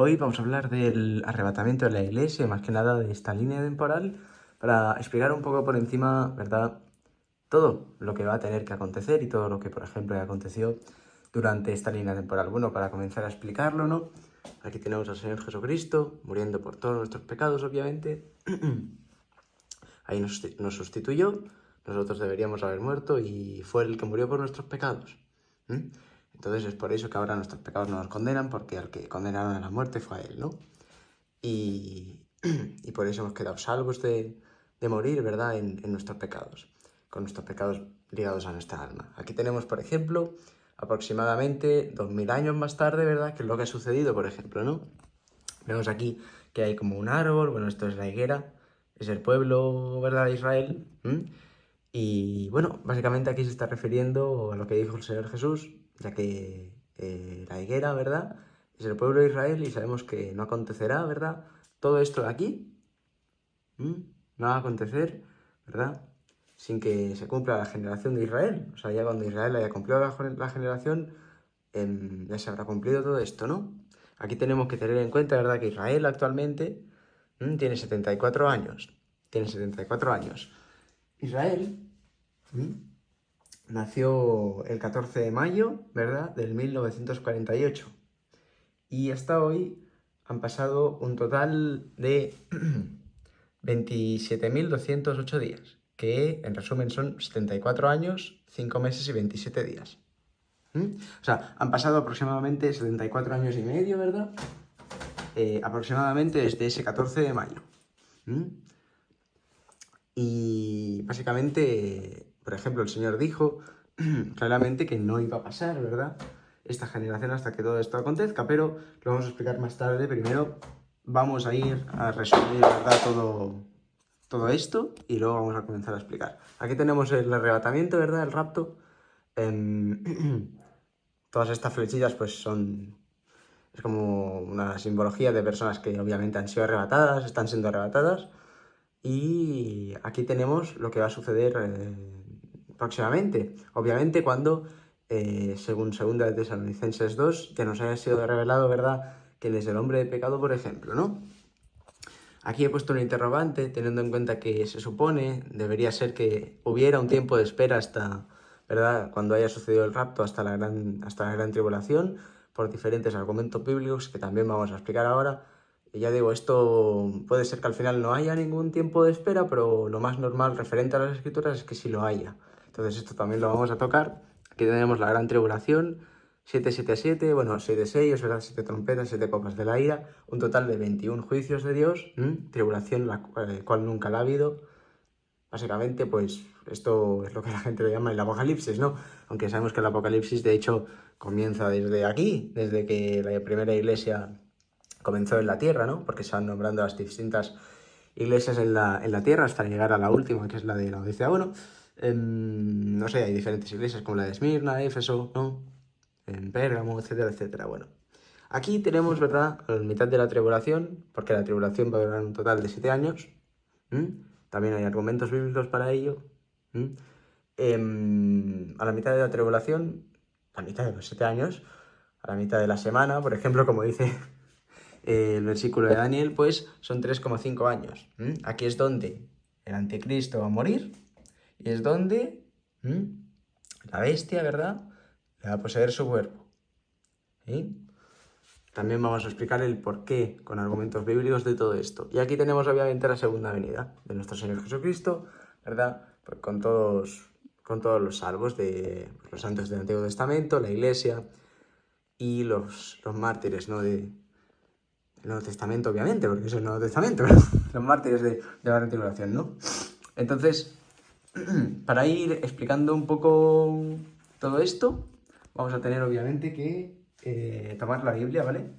Hoy vamos a hablar del arrebatamiento de la Iglesia, más que nada de esta línea temporal, para explicar un poco por encima, ¿verdad?, todo lo que va a tener que acontecer y todo lo que, por ejemplo, aconteció durante esta línea temporal. Bueno, para comenzar a explicarlo, ¿no? Aquí tenemos al Señor Jesucristo, muriendo por todos nuestros pecados, obviamente. Ahí nos sustituyó, nosotros deberíamos haber muerto y fue el que murió por nuestros pecados. Entonces es por eso que ahora nuestros pecados no nos condenan, porque al que condenaron a la muerte fue a él, ¿no? Y por eso hemos quedado salvos de morir, ¿verdad?, en nuestros pecados, con nuestros pecados ligados a nuestra alma. Aquí tenemos, por ejemplo, aproximadamente 2000 años más tarde, ¿verdad?, que es lo que ha sucedido, por ejemplo, ¿no? Vemos aquí que hay como un árbol, bueno, esto es la higuera, es el pueblo, ¿verdad?, de Israel. Y bueno, básicamente aquí se está refiriendo a lo que dijo el Señor Jesús, ya que la higuera, ¿verdad?, es el pueblo de Israel y sabemos que no acontecerá, ¿verdad?, todo esto de aquí, no va a acontecer, ¿verdad?, sin que se cumpla la generación de Israel. O sea, ya cuando Israel haya cumplido la generación, ya se habrá cumplido todo esto, ¿no? Aquí tenemos que tener en cuenta, ¿verdad?, que Israel actualmente tiene 74 años. Tiene 74 años. Israel nació el 14 de mayo, ¿verdad?, del 1948. Y hasta hoy han pasado un total de 27.208 días, que en resumen son 74 años, 5 meses y 27 días. O sea, han pasado aproximadamente 74 años y medio, ¿verdad? Aproximadamente desde ese 14 de mayo. Y básicamente, por ejemplo, el Señor dijo claramente que no iba a pasar, ¿verdad?, esta generación hasta que todo esto acontezca, pero lo vamos a explicar más tarde. Primero vamos a ir a resumir, ¿verdad?, todo esto y luego vamos a comenzar a explicar. Aquí tenemos el arrebatamiento, ¿verdad?, el rapto. Todas estas flechillas pues es como una simbología de personas que obviamente han sido arrebatadas, están siendo arrebatadas. Y aquí tenemos lo que va a suceder próximamente. Obviamente cuando, según 2 de Tesalonicenses 2, que nos haya sido revelado, ¿verdad?, quién es el hombre de pecado, por ejemplo, ¿no? Aquí he puesto un interrogante, teniendo en cuenta que se supone, debería ser que hubiera un tiempo de espera hasta, ¿verdad?, cuando haya sucedido el rapto, hasta la gran tribulación, por diferentes argumentos bíblicos que también vamos a explicar ahora. Y ya digo, esto puede ser que al final no haya ningún tiempo de espera, pero lo más normal referente a las escrituras es que sí lo haya. Entonces esto también lo vamos a tocar. Aquí tenemos la gran tribulación, 777, bueno, 7 sellos, 7 trompetas, 7 copas de la ira, un total de 21 juicios de Dios, tribulación la cual nunca la ha habido. Básicamente, pues esto es lo que la gente le llama el apocalipsis, ¿no? Aunque sabemos que el apocalipsis, de hecho, comienza desde aquí, desde que la primera iglesia comenzó en la tierra, ¿no? Porque se van nombrando las distintas iglesias en la tierra hasta llegar a la última, que es la de la Odisea. Bueno, no sé, hay diferentes iglesias como la de Esmirna, Éfeso, ¿no?, en Pérgamo, etcétera, etcétera. Bueno, aquí tenemos, ¿verdad?, a la mitad de la tribulación, porque la tribulación va a durar un total de 7 años. También hay argumentos bíblicos para ello. A la mitad de la tribulación, a la mitad de los 7 años, a la mitad de la semana, por ejemplo, como dice el versículo de Daniel, pues son 3,5 años. Aquí es donde el anticristo va a morir y es donde la bestia, ¿verdad?, le va a poseer su cuerpo. También vamos a explicar el porqué con argumentos bíblicos de todo esto. Y aquí tenemos obviamente la segunda venida de nuestro Señor Jesucristo, ¿verdad?, pues con todos los salvos de los santos del Antiguo Testamento, la Iglesia y los mártires, ¿no?, del Nuevo Testamento, obviamente, porque es el Nuevo Testamento, ¿no? Los mártires de la Gran Tribulación, ¿no? Entonces, para ir explicando un poco todo esto, vamos a tener obviamente que tomar la Biblia, ¿vale?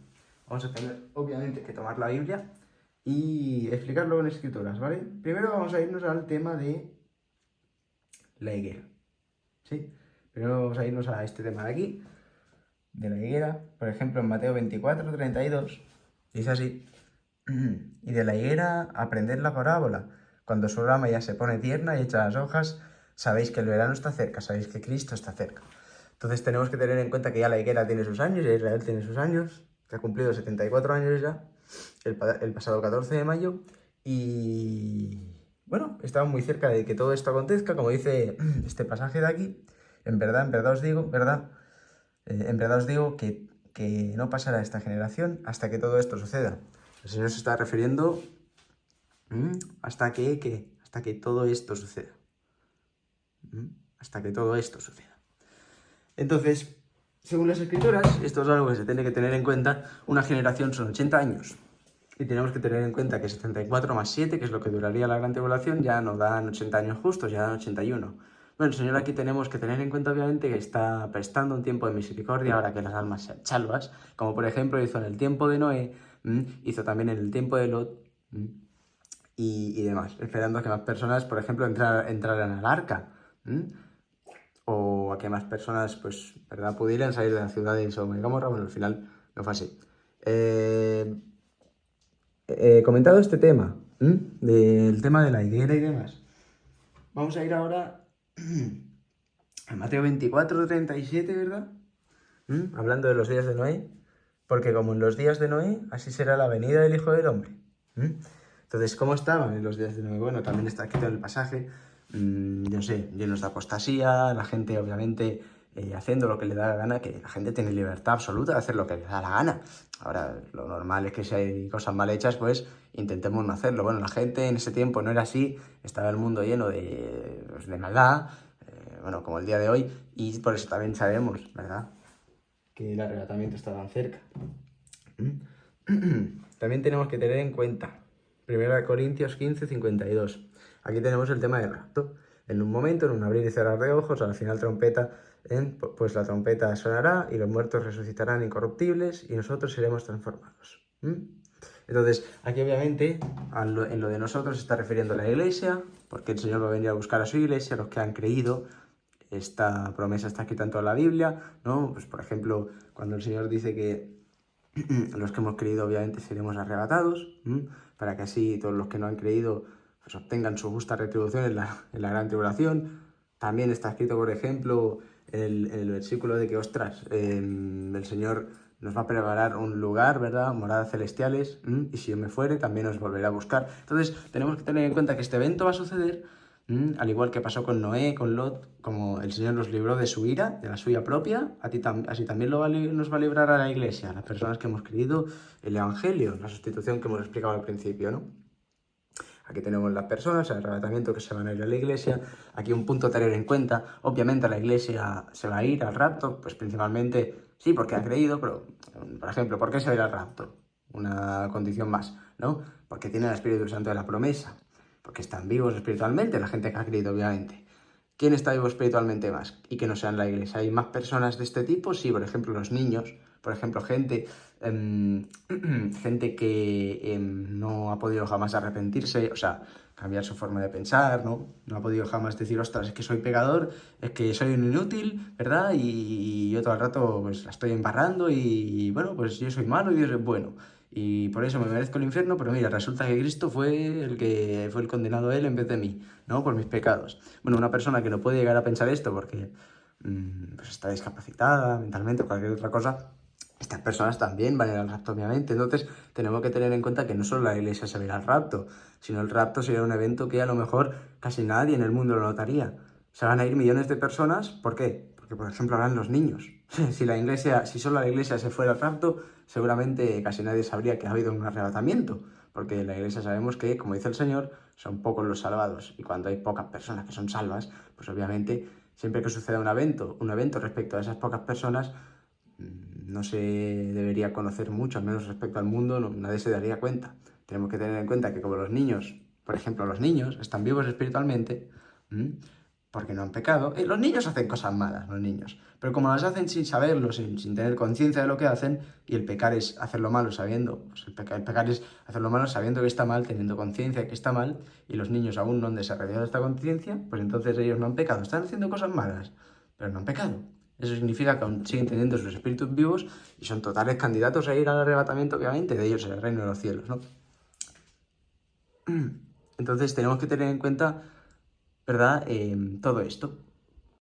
Vamos a tener obviamente que tomar la Biblia y explicarlo en escrituras, ¿vale? Primero vamos a irnos al tema de la higuera, ¿sí? Primero vamos a irnos a este tema de aquí, de la higuera. Por ejemplo, en Mateo 24:32, dice así: y de la higuera aprended la parábola. Cuando su rama ya se pone tierna y echa las hojas, sabéis que el verano está cerca, sabéis que Cristo está cerca. Entonces tenemos que tener en cuenta que ya la higuera tiene sus años, ya Israel tiene sus años. que ha cumplido 74 años ya, el pasado 14 de mayo, y bueno, estamos muy cerca de que todo esto acontezca, como dice este pasaje de aquí. En verdad os digo, en verdad os digo que no pasará esta generación hasta que todo esto suceda. El Señor se está refiriendo hasta que todo esto suceda. Hasta que todo esto suceda. Entonces, según las Escrituras, esto es algo que se tiene que tener en cuenta. Una generación son 80 años. Y tenemos que tener en cuenta que 74 más 7, que es lo que duraría la gran tribulación, ya no dan 80 años justos, ya dan 81. Bueno, el Señor aquí tenemos que tener en cuenta, obviamente, que está prestando un tiempo de misericordia ahora que las almas sean salvas, como por ejemplo hizo en el tiempo de Noé, hizo también en el tiempo de Lot, y demás, esperando a que más personas, por ejemplo, entraran al arca, o a que más personas, pues, ¿verdad?, pudieran salir de las ciudades de Sodoma y Gomorra. Bueno, al final no fue así. Comentado este tema, del tema de la higuera y demás, vamos a ir ahora a Mateo 24:37, ¿verdad? Hablando de los días de Noé, porque como en los días de Noé, así será la venida del Hijo del Hombre. Entonces, ¿cómo estaban en los días de Noé? Bueno, también está escrito en el pasaje, yo sé, llenos de apostasía, la gente obviamente haciendo lo que le da la gana, que la gente tiene libertad absoluta de hacer lo que le da la gana. Ahora, lo normal es que si hay cosas mal hechas, pues intentemos no hacerlo. Bueno, la gente en ese tiempo no era así, estaba el mundo lleno de maldad, bueno, como el día de hoy, y por eso también sabemos, ¿verdad?, que el arrebatamiento está tan cerca. También tenemos que tener en cuenta 1 Corintios 15:52. Aquí tenemos el tema del rapto. En un momento, en un abrir y cerrar de ojos, al final trompeta, pues la trompeta sonará y los muertos resucitarán incorruptibles y nosotros seremos transformados. Entonces, aquí obviamente, en lo de nosotros se está refiriendo a la iglesia, porque el Señor va a venir a buscar a su iglesia, los que han creído. Esta promesa está escrita en toda la Biblia, ¿no? Pues por ejemplo, cuando el Señor dice que los que hemos creído obviamente seremos arrebatados, para que así todos los que no han creído pues obtengan su justa retribución en la gran tribulación. También está escrito, por ejemplo, en el versículo de que, ostras, el Señor nos va a preparar un lugar, ¿verdad?, moradas celestiales, y si yo me fuere también os volverá a buscar. Entonces tenemos que tener en cuenta que este evento va a suceder, al igual que pasó con Noé, con Lot, como el Señor nos libró de su ira, de la suya propia, así también nos va a librar a la iglesia, a las personas que hemos creído el Evangelio, la sustitución que hemos explicado al principio, ¿no? Aquí tenemos las personas, el arrebatamiento, que se van a ir a la iglesia. Aquí un punto a tener en cuenta, obviamente la iglesia se va a ir al rapto, pues principalmente, sí, porque ha creído, pero, por ejemplo, ¿por qué se va a ir al rapto? Una condición más, ¿no? Porque tiene el Espíritu Santo de la promesa, porque están vivos espiritualmente, la gente que ha creído, obviamente. ¿Quién está vivo espiritualmente más? Y que no sea en la iglesia. ¿Hay más personas de este tipo? Sí, por ejemplo, los niños, por ejemplo, gente que no ha podido jamás arrepentirse, o sea, cambiar su forma de pensar, ¿no? No ha podido jamás decir, ostras, es que soy pecador, es que soy un inútil, ¿verdad? Y yo todo el rato pues la estoy embarrando y bueno, pues yo soy malo y Dios es bueno. Y por eso me merezco el infierno, pero mira, resulta que Cristo fue el condenado a él en vez de mí, ¿no? Por mis pecados. Bueno, una persona que no puede llegar a pensar esto porque pues está discapacitada mentalmente o cualquier otra cosa, estas personas también van a ir al rapto, obviamente. Entonces tenemos que tener en cuenta que no solo la iglesia se va a ir al rapto, sino el rapto sería un evento que a lo mejor casi nadie en el mundo lo notaría. Se van a ir millones de personas, ¿por qué? Porque, por ejemplo, harán los niños. Si solo la iglesia se fuera al rapto, seguramente casi nadie sabría que ha habido un arrebatamiento, porque en la iglesia sabemos que, como dice el Señor, son pocos los salvados, y cuando hay pocas personas que son salvas, pues obviamente siempre que suceda un evento respecto a esas pocas personas, no se debería conocer mucho, al menos respecto al mundo, nadie se daría cuenta. Tenemos que tener en cuenta que como los niños, por ejemplo, los niños están vivos espiritualmente, porque no han pecado. Los niños hacen cosas malas, los niños, pero como las hacen sin saberlo, sin tener conciencia de lo que hacen, y el pecar es hacerlo malo sabiendo, pues el pecar es hacerlo malo sabiendo que está mal, teniendo conciencia de que está mal, y los niños aún no han desarrollado esta conciencia, pues entonces ellos no han pecado, están haciendo cosas malas, pero no han pecado. Eso significa que aún siguen teniendo sus espíritus vivos y son totales candidatos a ir al arrebatamiento, obviamente, de ellos en el reino de los cielos, ¿no? Entonces tenemos que tener en cuenta, ¿verdad?, todo esto.